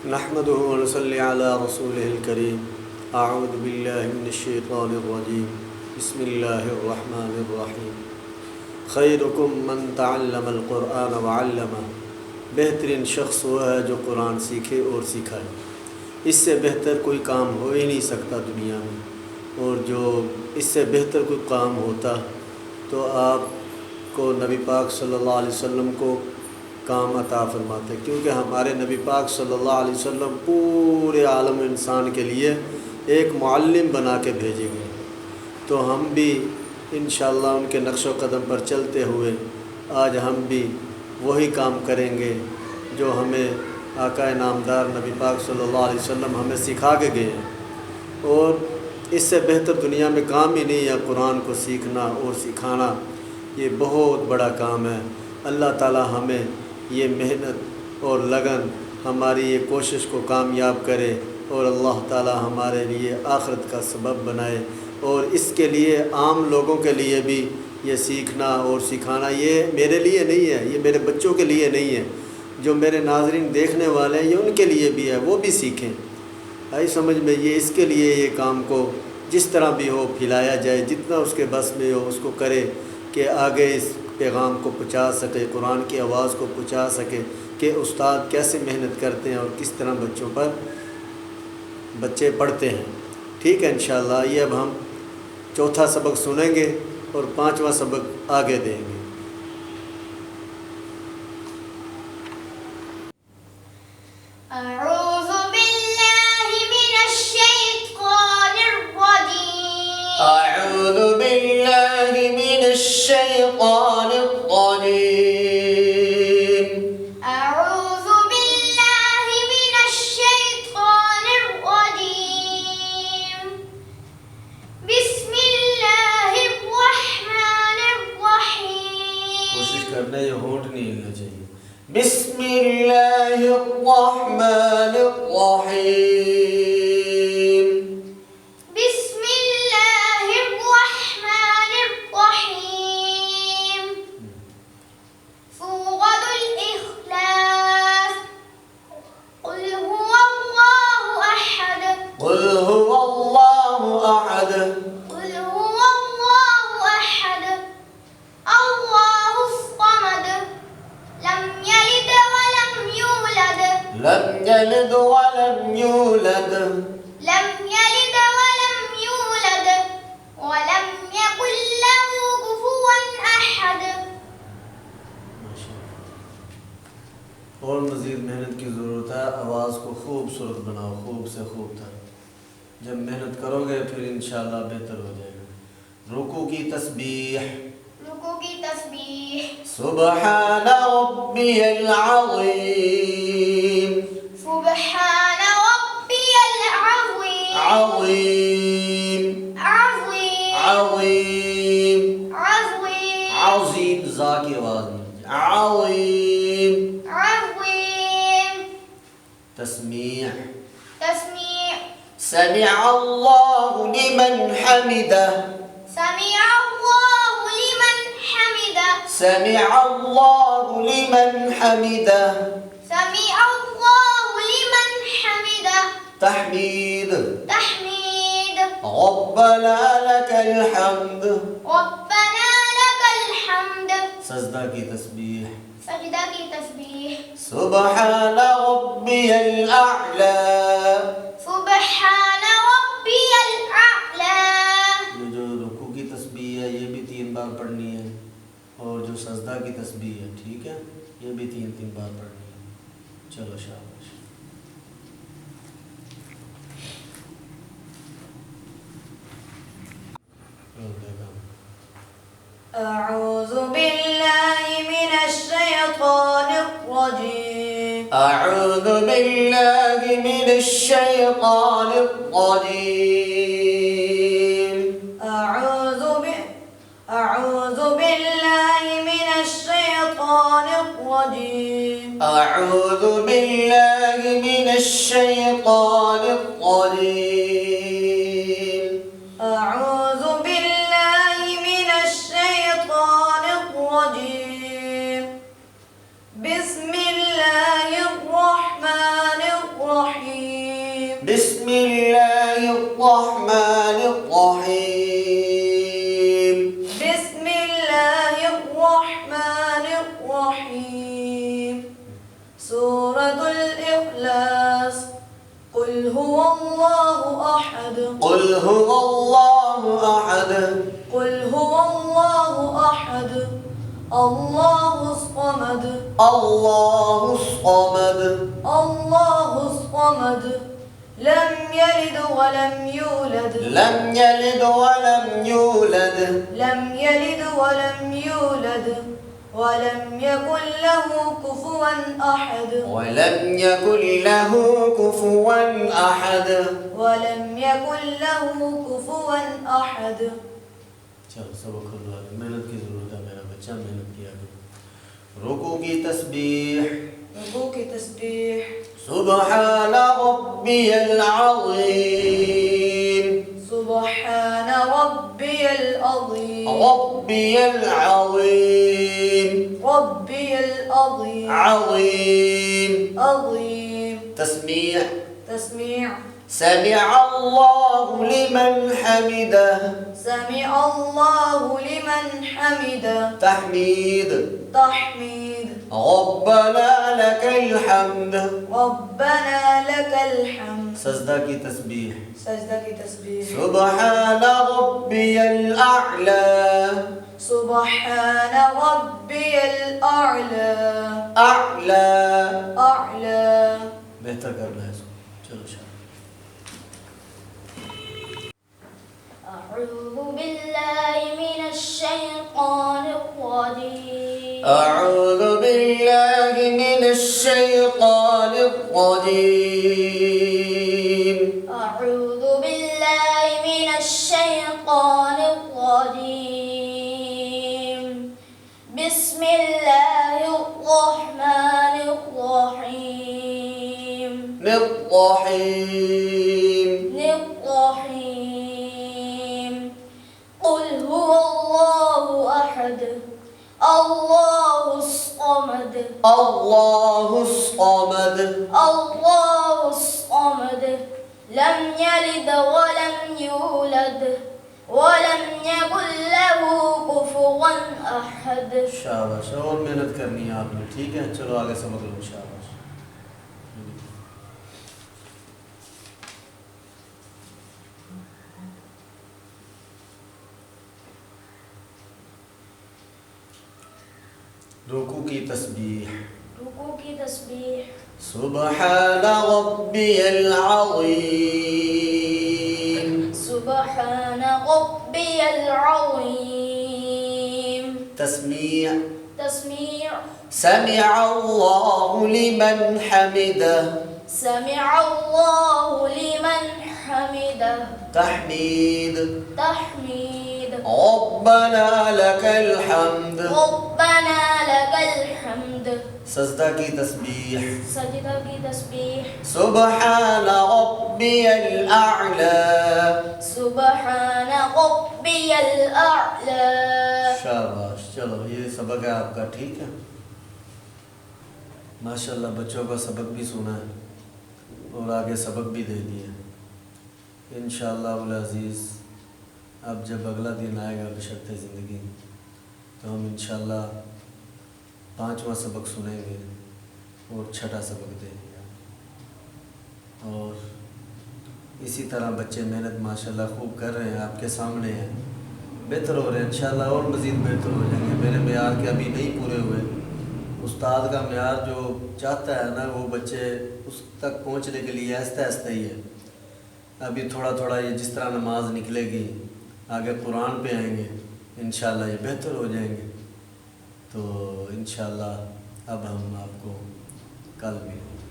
नहमदुहु व नसल्ली अला रसूलिहिल करीम। अऊज़ु बिल्लाहि मिनश शैतानिर रजीम। बिस्मिल्लाहिर रहमानिर रहीम। खैरुकुम मन तअल्लमल कुरआन व अल्लमा। बेहतरीन शख्स वो है जो कुरान सीखे और सिखाए। इससे बेहतर कोई काम हो ही नहीं सकता दुनिया में, और जो इससे बेहतर कोई काम होता तो आपको नबी पाक सल्लल्लाहु अलैहि वसल्लम को काम अता फरमाते, क्योंकि हमारे नबी पाक सल्लल्लाहु अलैहि वसल्लम पूरे आलम इंसान के लिए एक मुअल्लिम बना के भेजे गए। तो हम भी इंशाअल्लाह उनके नक्शो कदम पर चलते हुए आज हम भी वही काम करेंगे जो हमें आका नामदार नबी पाक सल्लल्लाहु अलैहि वसल्लम हमें सिखा के गए हैं। और इससे बेहतर दुनिया में काम ही नहीं है। कुरान को सीखना और सिखाना ये बहुत बड़ा काम है। अल्लाह ताला हमें ये मेहनत और लगन, हमारी ये कोशिश को कामयाब करे और अल्लाह ताला हमारे लिए आखिरत का सबब बनाए। और इसके लिए आम लोगों के लिए भी ये सीखना और सिखाना ये मेरे लिए नहीं है, ये मेरे बच्चों के लिए नहीं है, जो मेरे नाज़रीन देखने वाले हैं ये उनके लिए भी है, वो भी सीखें। आई समझ में, ये इसके लिए ये काम को जिस तरह भी हो फैलाया जाए, जितना उसके बस में हो उसको करे कि आगे इस पैगाम को पहुँचा सके, कुरान की आवाज़ को पहुँचा सके कि उस्ताद कैसे मेहनत करते हैं और किस तरह बच्चों पर बच्चे पढ़ते हैं। ठीक है, इंशाअल्लाह ये अब हम चौथा सबक सुनेंगे और पांचवा सबक आगे देंगे। अऊज़ु बिल्लाहि मिनश शैतानिर रजीम। अऊज़ु बिल्लाहि मिनश शैतानिर रजीम। अऊज़ु बिल्लाहि मिनश शैतानिर रजीम। बिस्मिल्लाहिर रहमानिर रहीम। कोशिश करना ये होंठ नहीं हिलना चाहिए। बिस्मिल्लाहिर रहमानिर रहीम। बिस्मिल्लाहिर रहमानिर रहीम। सूरतुल इखलास। कुल हुवल्लाहु अहद। कुल हुवल्लाहु अहद। कुल हुवल्लाहु अहद। अल्लाहुस समद। लम यलिद वलम यूलद। लम यलिद वलम यूलद। लम यलिद वलम यूलद वलम यकुल लहू कुफुवन अहद। और मज़ीद मेहनत की ज़रूरत है। आवाज़ को खूबसूरत बनाओ, खूब से खूब तक। जब मेहनत करोगे फिर इंशाअल्लाह बेहतर हो जाएगा। रुकू की तस्बीह। रुकू की तस्बीह। सुब्हान रब्बियल अज़ीम। सुब्हान रब्बियल अज़ीम। अज़ीम। अज़ीम। अज़ीम। अज़ीम। अज़ीम ज़ा की आवाज़ नहीं। अज़ीम। अज़ीम। तस्मीह। तस्मीह। समिअ अल्लाहु लिमन हमिदह। समिअ अल्लाहु लिमन हमिदह। समिअ अल्लाहु लिमन हमिदह। समिअ अल्लाहु लिमन हमिदह। तहमीद। तहमीद। रब्बना लकल हम्द। रब्बना लकल हम्द। सजदा की तस्बीह। सजदा की तस्बीह। सुब्हान रब्बियल अअला। सुब्हान रब्बियल अअला। ये जो रुकू की तस्बीह है ये भी 3 बार पढ़नी है, और जो सजदा की तस्बीह है, ठीक है, ये भी 3 बार पढ़नी है। चलो शाबाश। अऊज़ु बिल्लाहि मिनश शैतानिर रजीम। अऊज़ु बिल्लाहि मिनश शैतानिर रजीम। अऊज़ु बिल्लाहि मिनश शैतानिर रजीम। अऊज़ु बिल्लाहि मिनश शैतानिर रजीम। अऊज़ु बिल्लाहि मिनश शैतानिर रजीम। बिस्मिल्लाहिर रहमानिर الرحيم بسم الله الرحمن الرحيم بسم الله الرحمن الرحيم سورة الإخلاص قل هو الله أحد قل هو الله أحد قل هو الله أحد الله الصمد الله الصمد الله الصمد لم يلد ولم يولد لم يلد ولم يولد لم يلد ولم يولد ولم يكن له كفوا أحد ولم يكن له كفوا أحد ولم يكن له كفوا أحد चलो सबक खुलवा दे, मेहनत की ज़रूरत है मेरा बच्चा, मेहनत किया करो। रुकू की तस्बीह रुकू की तस्बीह سبحان ربي العظيم سبحان ربي العظيم ربي العظيم ربي العظيم عظيم عظيم تسميع تسميع سمع الله لمن حمده سمع الله لمن حمده تحميد تحميد ربنا لك الحمد ربنا لك الحمد सजदा की तस्बीह سجدة की तस्बीह سبحان ربي الأعلى سبحان ربي الأعلى أعلى أعلى बेहतर करना है इसको। चलो शाबाश। أعوذ بالله من الشيطان الرجيم أعوذ بالله من الشيطان الرجيم أعوذ بالله من الشيطان الرجيم بسم الله الرحمن الرحيم الرحيم الرحيم قل هو الله أحد الله الصمد الله الصمد الله الصمد لم يلد ولم يولد ولم يكن له كفوا أحد शाबाश, और मेहनत करनी है आपने, ठीक है। चलो आगे सबक लो। शाबाश। रुकू की तस्बीह रुकू की तस्बीह سبحان ربي العظيم سبحان ربي العظيم تسميع تسميع سمع الله لمن حمده سمع الله لمن حمده تحميد تحميد ربنا لك الحمد ربنا لك الحمد सजदा की तस्बीह सजदा की तस्बीह سبحان ربي الأعلى सुबहान रब्बियल अअला। शाबाश। चलो ये सबक है आपका, ठीक है। माशाल्लाह बच्चों का सबक भी सुना है और आगे सबक भी दे दिए। इंशाअल्लाह उल अज़ीज़ अब जब अगला दिन आएगा बशर्ते ज़िंदगी, तो हम इंशाअल्लाह 5वां सबक सुनेंगे और 6ठा सबक देंगे। और इसी तरह बच्चे मेहनत माशाल्लाह खूब कर रहे हैं, आपके सामने हैं, बेहतर हो रहे हैं इंशाअल्लाह, और मज़ीद बेहतर हो जाएंगे। मेरे मेयार के अभी नहीं पूरे हुए, उस्ताद का मेयार जो चाहता है ना वो बच्चे उस तक पहुंचने के लिए आहिस्ता आहिस्ता ही है। अभी थोड़ा थोड़ा ये जिस तरह नमाज निकलेगी, आगे कुरान पे आएंगे, इंशाअल्लाह ये बेहतर हो जाएंगे। तो इंशाअल्लाह अब हम आपको कल मिलेंगे।